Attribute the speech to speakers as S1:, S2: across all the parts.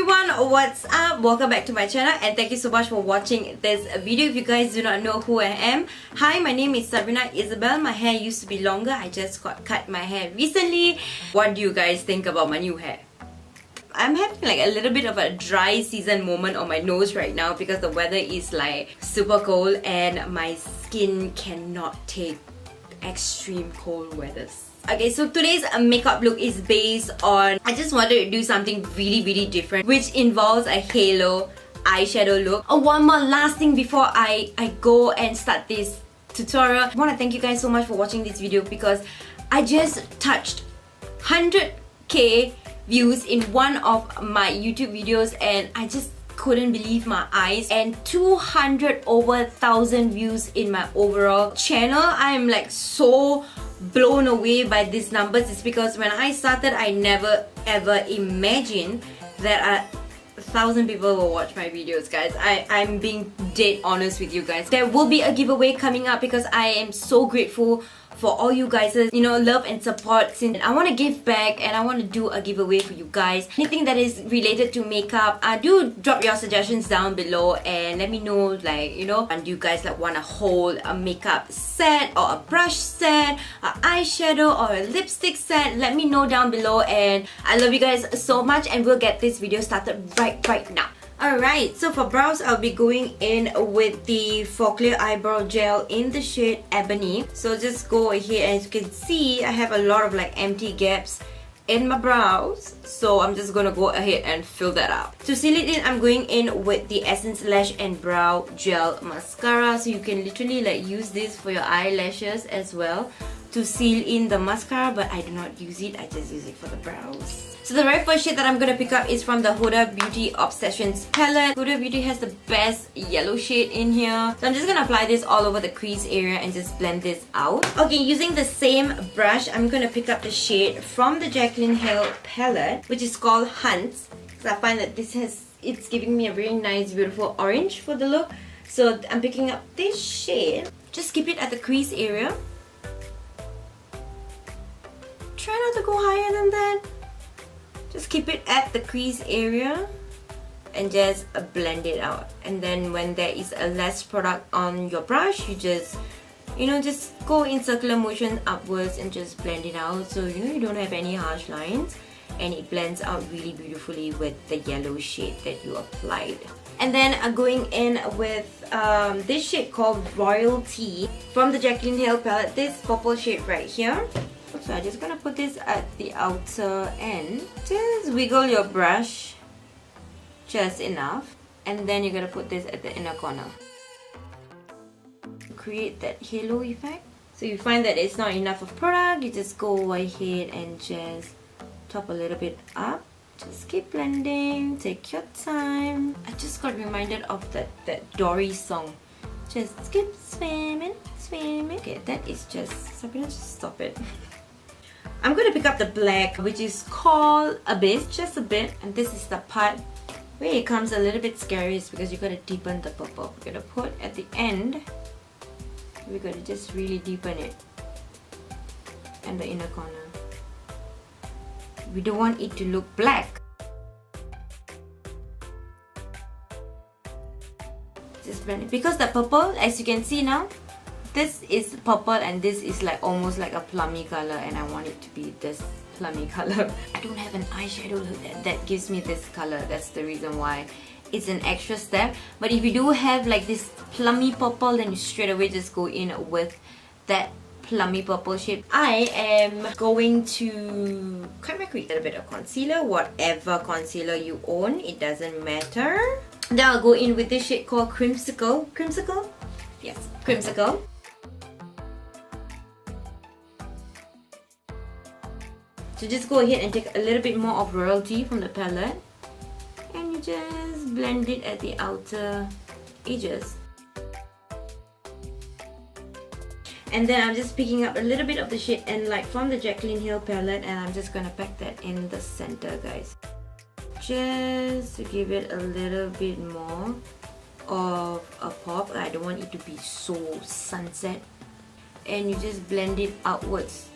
S1: everyone, what's up? Welcome back to my channel and thank you so much for watching this video. If you guys do not know who I am, hi, my name is Sabrina Isabelle. My hair used to be longer. I just got cut my hair recently. What do you guys think about my new hair? I'm having like a little bit of a dry season moment on my nose right now because the weather is like super cold and my skin cannot take extreme cold weathers. Okay, so today's makeup look is based on, I just wanted to do something really different, which involves a halo eyeshadow look. Oh, one more last thing before I go and start this tutorial. I want to thank you guys so much for watching this video because I just touched 100k views in one of my YouTube videos and I just couldn't believe my eyes, and 200 over 1,000 views in my overall channel. I'm like so blown away by these numbers. It's because when I started, I never ever imagined that 1,000 people will watch my videos, guys. I'm being dead honest with you guys. There will be a giveaway coming up because I am so grateful for all you guys' love and support. Since I want to give back and I want to do a giveaway for you guys. Anything that is related to makeup, do drop your suggestions down below and let me know, like, and do you guys like want to hold a makeup set or a brush set, an eyeshadow or a lipstick set? Let me know down below, and I love you guys so much and we'll get this video started right now. Alright, so for brows, I'll be going in with the Forcallure Eyebrow Gel in the shade Ebony. So just go ahead, and as you can see, I have a lot of like empty gaps in my brows. So I'm just gonna go ahead and fill that up. To seal it in, I'm going in with the Essence Lash and Brow Gel Mascara. So you can literally like use this for your eyelashes as well to seal in the mascara, but I do not use it, I just use it for the brows. So the very first shade that I'm gonna pick up is from the Huda Beauty Obsessions palette. Huda Beauty has the best yellow shade in here. So I'm just gonna apply this all over the crease area and just blend this out. Okay, using the same brush, I'm gonna pick up the shade from the Jaclyn Hill palette, which is called Hunts. So I find that it's giving me a very nice, beautiful orange for the look. So I'm picking up this shade. Just keep it at the crease area. Try not to go higher than that. Just keep it at the crease area and just blend it out. And then when there is a less product on your brush, you just just go in circular motion upwards and just blend it out, so you don't have any harsh lines and it blends out really beautifully with the yellow shade that you applied. And then going in with this shade called Royalty from the Jaclyn Hill palette, this purple shade right here. So I'm just gonna put this at the outer end. Just wiggle your brush just enough, and then you're gonna put this at the inner corner. Create that halo effect. So you find that it's not enough of product, you just go ahead and just top a little bit up. Just keep blending, take your time. I just got reminded of that Dory song. Just keep swimming, swimming. Okay, that is just, Sabrina, just stop it. I'm going to pick up the black, which is called Abyss, just a bit. And this is the part where it comes a little bit scary, is because you're going to deepen the purple. We're going to put at the end, we're going to just really deepen it. And the inner corner. We don't want it to look black. Just blend it. Because the purple, as you can see now, this is purple and this is like almost like a plummy color, and I want it to be this plummy color. I don't have an eyeshadow that gives me this color. That's the reason why it's an extra step. But if you do have like this plummy purple, then you straight away just go in with that plummy purple shade. I am going to cut my crease. A little bit of concealer, whatever concealer you own, it doesn't matter. Then I'll go in with this shade called Creamscicle. Creamscicle? Yes, Creamscicle. So just go ahead and take a little bit more of Royalty from the palette and you just blend it at the outer edges. And then I'm just picking up a little bit of the shade Enlight from the Jaclyn Hill palette, and I'm just gonna pack that in the center, guys. Just to give it a little bit more of a pop. I don't want it to be so sunset. And you just blend it outwards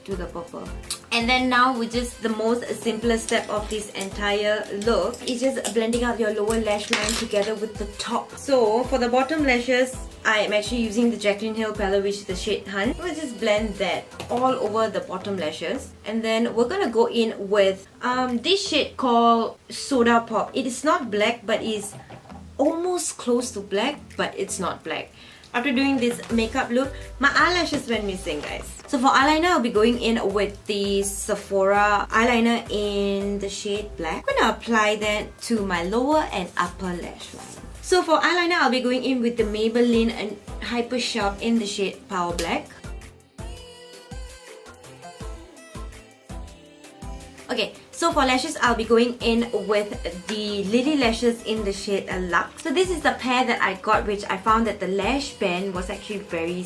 S1: to the purple. And then now with just the most simplest step of this entire look is just blending out your lower lash line together with the top. So for the bottom lashes, I am actually using the Jaclyn Hill palette, which is the shade Hunt. We'll just blend that all over the bottom lashes. And then we're gonna go in with this shade called Soda Pop. It is not black, but is almost close to black, but it's not black. After doing this makeup look, my eyelashes went missing, guys. So for eyeliner, I'll be going in with the Sephora eyeliner in the shade black. I'm gonna apply that to my lower and upper lash line. So for eyeliner, I'll be going in with the Maybelline and Hypersharp in the shade Power Black. Okay, so for lashes, I'll be going in with the Lily Lashes in the shade Luxe. So this is the pair that I got, which I found that the lash band was actually very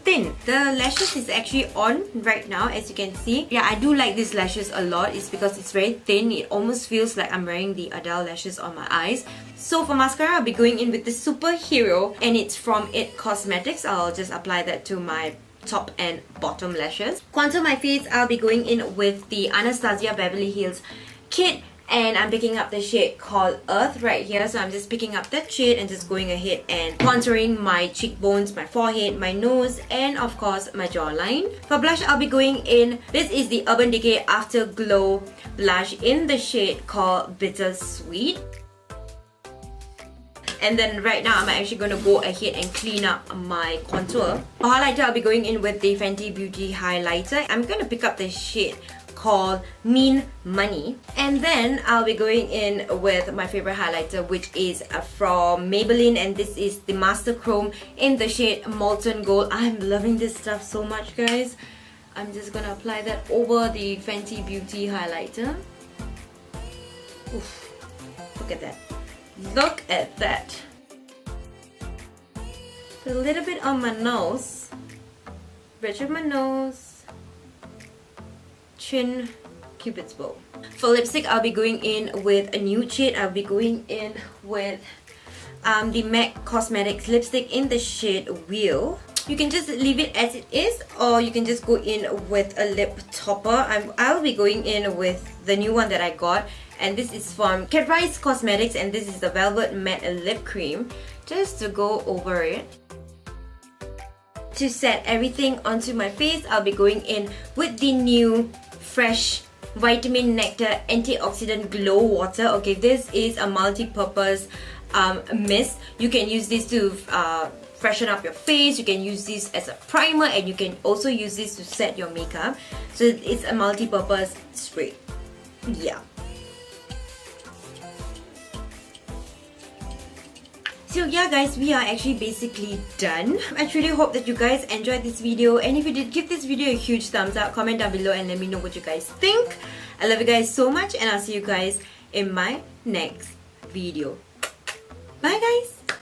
S1: thin. The lashes is actually on right now, as you can see. Yeah, I do like these lashes a lot. It's because it's very thin. It almost feels like I'm wearing the Adele lashes on my eyes. So for mascara, I'll be going in with the Superhero, and it's from Cosmectics. I'll just apply that to my top and bottom lashes. Contour my face, I'll be going in with the Anastasia Beverly Hills kit, and I'm picking up the shade called Earth right here. So I'm just picking up that shade and just going ahead and contouring my cheekbones, my forehead, my nose, and of course my jawline. For blush, I'll be going in, this is the Urban Decay Afterglow blush in the shade called Bittersweet. And then right now, I'm actually going to go ahead and clean up my contour. For highlighter, I'll be going in with the Fenty Beauty highlighter. I'm going to pick up the shade called Mean Money. And then I'll be going in with my favorite highlighter, which is from Maybelline, and this is the Master Chrome in the shade Molten Gold. I'm loving this stuff so much, guys. I'm just going to apply that over the Fenty Beauty highlighter. Oof, look at that. Look at that. A little bit on my nose, bridge of my nose, chin, cupid's bow. For lipstick, I'll be going in with a nude shade. I'll be going in with the MAC Cosmetics lipstick in the shade Whirl. You can just leave it as it is, or you can just go in with a lip topper. I'll be going in with the new one that I got, and this is from Catrice Cosmetics, and this is the Velvet Matte Lip Cream, just to go over it. To set everything onto my face, I'll be going in with the new fresh Vitamin Nectar Antioxidant Glow Water. Okay, this is a multi-purpose mist. You can use this to freshen up your face, you can use this as a primer, and you can also use this to set your makeup. So it's a multi-purpose spray. Yeah. So yeah guys, we are actually basically done. I truly hope that you guys enjoyed this video, and if you did, give this video a huge thumbs up, comment down below and let me know what you guys think. I love you guys so much, and I'll see you guys in my next video. Bye guys!